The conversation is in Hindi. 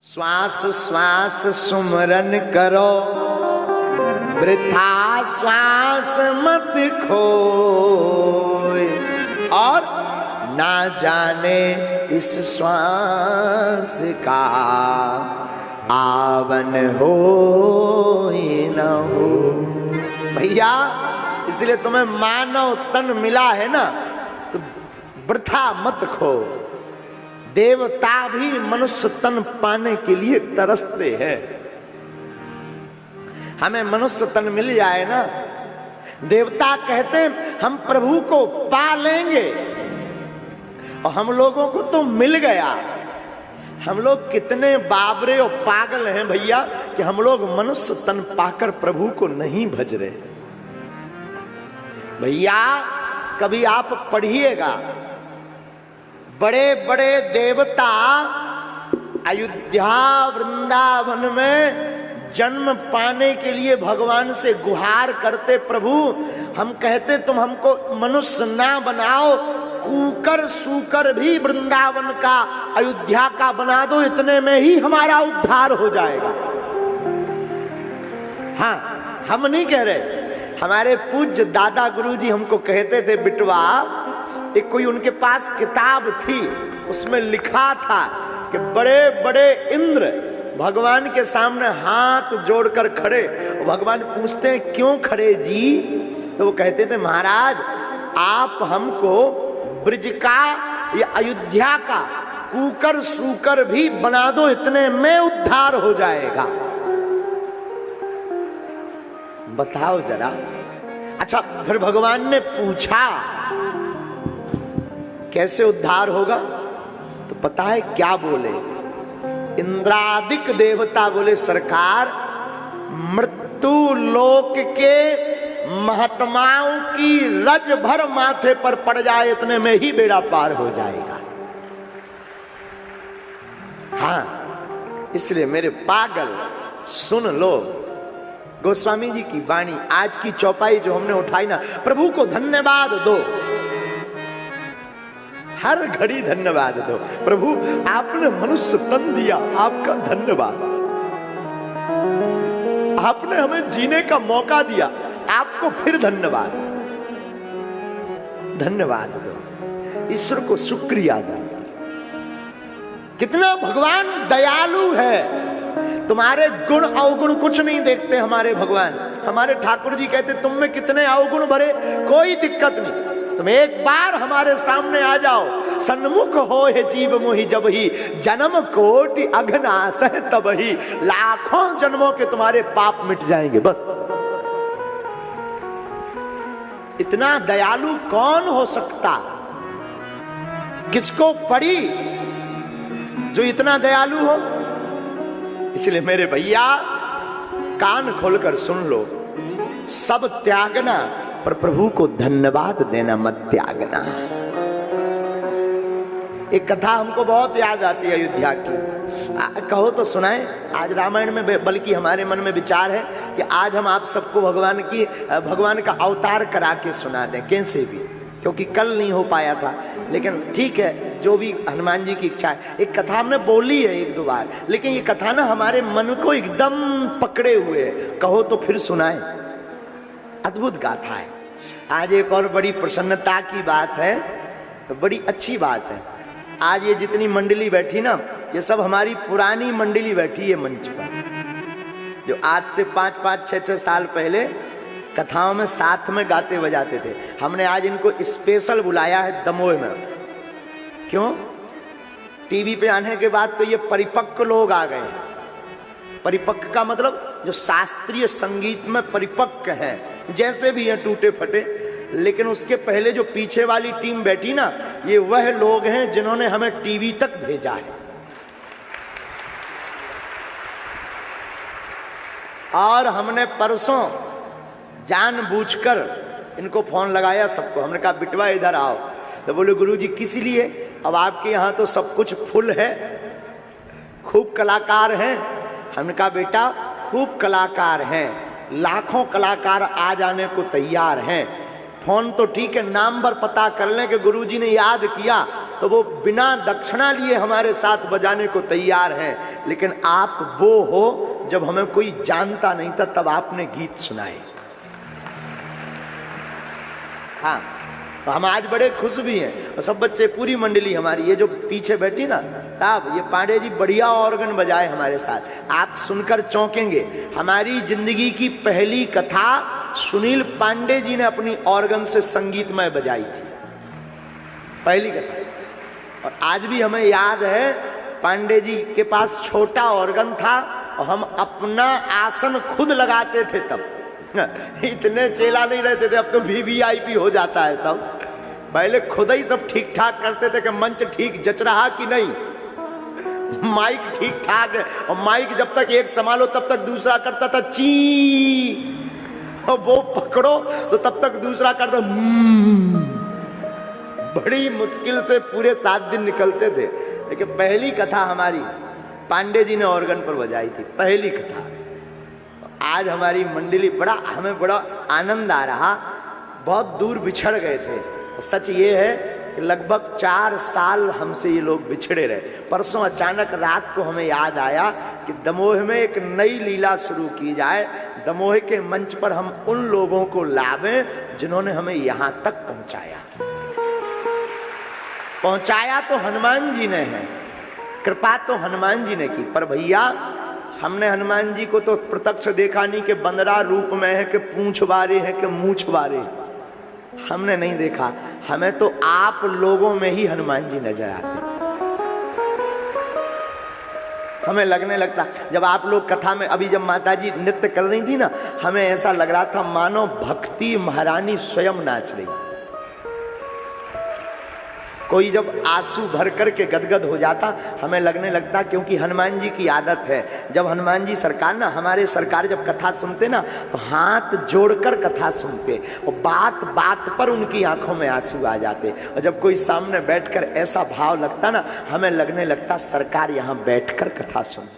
श्वास श्वास सुमरन करो, वृथा श्वास मत खोए, और ना जाने इस श्वास का आवन हो न हो। भैया इसलिए तुम्हें मानव तन मिला है ना, तो वृथा मत खो। देवता भी मनुष्य तन पाने के लिए तरसते हैं। हमें मनुष्य तन मिल जाए ना, देवता कहते हैं हम प्रभु को पा लेंगे, और हम लोगों को तो मिल गया। हम लोग कितने बाबरे और पागल हैं भैया कि हम लोग मनुष्य तन पाकर प्रभु को नहीं भज रहे। भैया कभी आप पढ़िएगा, बड़े बड़े देवता अयोध्या वृंदावन में जन्म पाने के लिए भगवान से गुहार करते, प्रभु हम कहते तुम हमको मनुष्य ना बनाओ, कूकर सूकर भी वृंदावन का अयोध्या का बना दो, इतने में ही हमारा उद्धार हो जाएगा। हाँ, हम नहीं कह रहे, हमारे पूज्य दादा गुरुजी हमको कहते थे, बिटवा एक कोई उनके पास किताब थी, उसमें लिखा था कि बड़े बड़े इंद्र भगवान के सामने हाथ जोड़कर खड़े, भगवान पूछते हैं क्यों खड़े जी? तो वो कहते थे महाराज आप हमको ब्रज का या अयोध्या का कूकर सूकर भी बना दो, इतने में उद्धार हो जाएगा। बताओ जरा। अच्छा, फिर भगवान ने पूछा कैसे उद्धार होगा? तो पता है क्या बोले? इंद्रादिक देवता बोले सरकार, मृत्यु लोक के महात्माओं की रज भर माथे पर पड़ जाए, इतने में ही बेड़ा पार हो जाएगा। हाँ, इसलिए मेरे पागल सुन लो गोस्वामी जी की वाणी। आज की चौपाई जो हमने उठाई ना, प्रभु को धन्यवाद दो, हर घड़ी धन्यवाद दो। प्रभु आपने मनुष्य तन दिया, आपका धन्यवाद। आपने हमें जीने का मौका दिया, आपको फिर धन्यवाद। धन्यवाद दो, ईश्वर को शुक्रिया दो। कितना भगवान दयालु है, तुम्हारे गुण अवगुण कुछ नहीं देखते हमारे भगवान। हमारे ठाकुर जी कहते तुम में कितने अवगुण भरे, कोई दिक्कत नहीं, तुम एक बार हमारे सामने आ जाओ, सन्मुख हो हे जीव मोहि जब ही, जन्म कोटि अघनाश है तब ही, लाखों जन्मों के तुम्हारे पाप मिट जाएंगे बस। इतना दयालु कौन हो सकता? किसको पड़ी जो इतना दयालु हो? इसलिए मेरे भैया कान खोलकर सुन लो, सब त्यागना पर प्रभु को धन्यवाद देना मत त्यागना। एक कथा हमको बहुत याद आती है अयोध्या की, कहो तो सुनाए। आज रामायण में बल्कि हमारे मन में विचार है कि आज हम आप सबको भगवान का अवतार करा के सुना दें, कैसे भी, क्योंकि कल नहीं हो पाया था। लेकिन ठीक है, जो भी हनुमान जी की इच्छा है। एक कथा हमने बोली है एक दो बार, लेकिन ये कथा ना हमारे मन को एकदम पकड़े हुए है, कहो तो फिर सुनाए। अद्भुत गाथा है। आज एक और बड़ी प्रसन्नता की बात है, बड़ी अच्छी बात है। आज ये जितनी मंडली बैठी ना, ये सब हमारी पुरानी मंडली बैठी है मंच पर, जो आज से 5-5, 6-6 साल पहले कथाओं में साथ में गाते बजाते थे। हमने आज इनको स्पेशल बुलाया है दमोह में। क्यों? टीवी पे आने के बाद तो ये परिपक्व लोग आ गए। परिपक्व का मतलब जो शास्त्रीय संगीत में परिपक्व है, जैसे भी हैं टूटे फटे, लेकिन उसके पहले जो पीछे वाली टीम बैठी ना, ये वह लोग हैं जिन्होंने हमें टीवी तक भेजा है। और हमने परसों जानबूझकर इनको फोन लगाया सबको, हमने कहा बिटवा इधर आओ। तो बोले गुरुजी किस लिए? अब आपके यहाँ तो सब कुछ फुल है, खूब कलाकार हैं। हमने कहा बेटा खूब कलाकार हैं, लाखों कलाकार आ जाने को तैयार हैं। फोन तो ठीक है, नाम पर पता कर लें कि गुरुजी ने याद किया तो वो बिना दक्षिणा लिए हमारे साथ बजाने को तैयार हैं। लेकिन आप वो हो जब हमें कोई जानता नहीं था तब आपने गीत सुनाए। हाँ, तो हम आज बड़े खुश भी हैं। और सब बच्चे, पूरी मंडली हमारी, ये जो पीछे बैठी ना साहब, ये पांडे जी बढ़िया ऑर्गन बजाए हमारे साथ। आप सुनकर चौंकेंगे। हमारी जिंदगी की पहली कथा सुनील पांडे जी ने अपनी ऑर्गन से संगीतमय बजाई थी, पहली कथा। और आज भी हमें याद है, पांडे जी के पास छोटा ऑर्गन था और हम अपना आसन खुद लगाते थे तब। इतने चेला नहीं रहते थे, अब तो VVIP हो जाता है सब। पहले खुद ही सब ठीक ठाक करते थे कि मंच ठीक जच रहा कि नहीं, माइक ठीक ठाक है। और माइक जब तक एक संभालो तब तक दूसरा करता था ची, और वो पकड़ो तो तब तक दूसरा करता। बड़ी मुश्किल से पूरे 7 दिन निकलते थे। लेकिन पहली कथा हमारी पांडे जी ने ऑर्गन पर बजाई थी, पहली कथा। आज हमारी मंडली, हमें बड़ा आनंद आ रहा। बहुत दूर बिछड़ गए थे। सच ये है कि लगभग 4 साल हमसे ये लोग बिछड़े रहे। परसों अचानक रात को हमें याद आया कि दमोह में एक नई लीला शुरू की जाए। दमोह के मंच पर हम उन लोगों को लावें जिन्होंने हमें यहां तक पहुंचाया तो हनुमान जी ने है, कृपा तो हनुमान जी ने की। पर भैया, हमने हनुमान जी को तो प्रत्यक्ष देखा नहीं कि बंदरा रूप में है, कि पूंछ वारे है, कि मूछ वारे, हमने नहीं देखा। हमें तो आप लोगों में ही हनुमान जी नजर आते। हमें लगने लगता, जब आप लोग कथा में, अभी जब माता जी नृत्य कर रही थी ना, हमें ऐसा लग रहा था मानो भक्ति महारानी स्वयं नाच रही। कोई जब आंसू भर करके गदगद हो जाता, हमें लगने लगता, क्योंकि हनुमान जी की आदत है, जब हनुमान जी सरकार ना, हमारे सरकार जब कथा सुनते ना तो हाथ जोड़कर कथा सुनते, और बात बात पर उनकी आंखों में आंसू आ जाते। और जब कोई सामने बैठकर ऐसा भाव लगता ना, हमें लगने लगता सरकार यहाँ बैठकर कथा सुन।